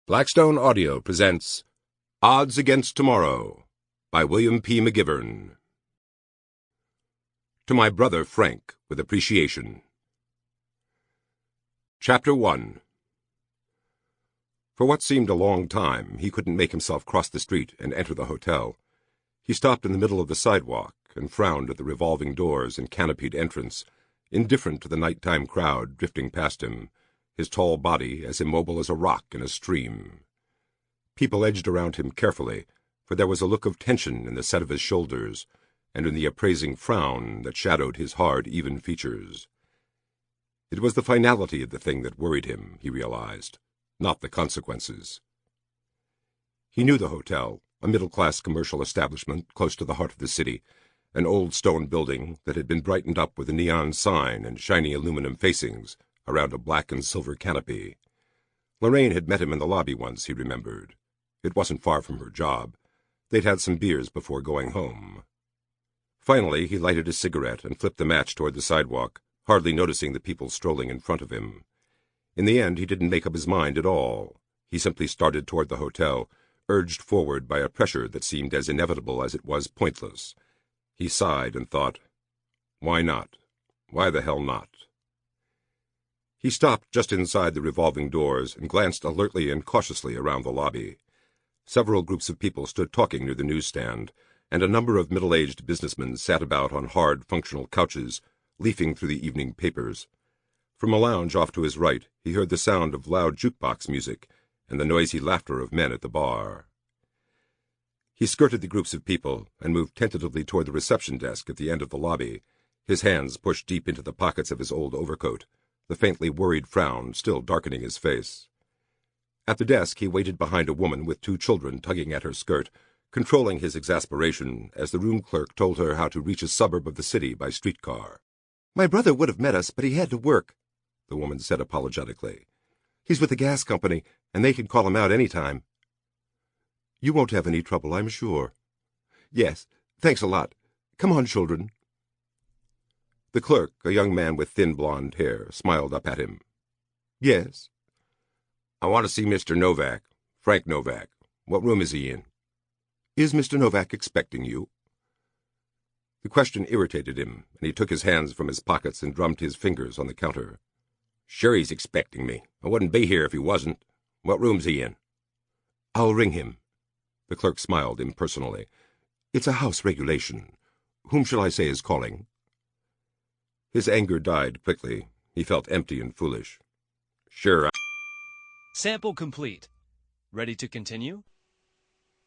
Blackstone Audio presents Odds Against Tomorrow by William P. McGivern. To my brother Frank, with appreciation. Chapter 1. For what seemed a long time, he couldn't make himself cross the street and enter the hotel. He stopped in the middle of the sidewalk and frowned at the revolving doors and canopied entrance, indifferent to the nighttime crowd drifting past him, his tall body as immobile as a rock in a stream. People edged around him carefully, for there was a look of tension in the set of his shoulders, and in the appraising frown that shadowed his hard, even features. It was the finality of the thing that worried him, he realized, not the consequences. He knew the hotel, a middle-class commercial establishment close to the heart of the city, an old stone building that had been brightened up with a neon sign and shiny aluminum facings around a black and silver canopy. Lorraine had met him in the lobby once, he remembered. It wasn't far from her job. They'd had some beers before going home. Finally, he lighted a cigarette and flipped the match toward the sidewalk, hardly noticing the people strolling in front of him. In the end, he didn't make up his mind at all. He simply started toward the hotel, urged forward by a pressure that seemed as inevitable as it was pointless. He sighed and thought, why not? Why the hell not? He stopped just inside the revolving doors and glanced alertly and cautiously around the lobby. Several groups of people stood talking near the newsstand, and a number of middle-aged businessmen sat about on hard, functional couches, leafing through the evening papers. From a lounge off to his right, he heard the sound of loud jukebox music and the noisy laughter of men at the bar. He skirted the groups of people and moved tentatively toward the reception desk at the end of the lobby, his hands pushed deep into the pockets of his old overcoat, the faintly worried frown still darkening his face. At the desk he waited behind a woman with two children tugging at her skirt, controlling his exasperation as the room clerk told her how to reach a suburb of the city by streetcar. "My brother would have met us, but he had to work," the woman said apologetically. "He's with the gas company, and they can call him out any time." "You won't have any trouble, I'm sure." "Yes, thanks a lot. Come on, children." The clerk, a young man with thin blonde hair, smiled up at him. "Yes?" "I want to see Mr. Novak, Frank Novak. What room is he in?" "Is Mr. Novak expecting you?" The question irritated him, and he took his hands from his pockets and drummed his fingers on the counter. "Sure he's expecting me. I wouldn't be here if he wasn't. What room's he in?" "I'll ring him." The clerk smiled impersonally. "It's a house regulation. Whom shall I say is calling?" His anger died quickly. He felt empty and foolish. "Sure, Sample complete. Ready to continue?"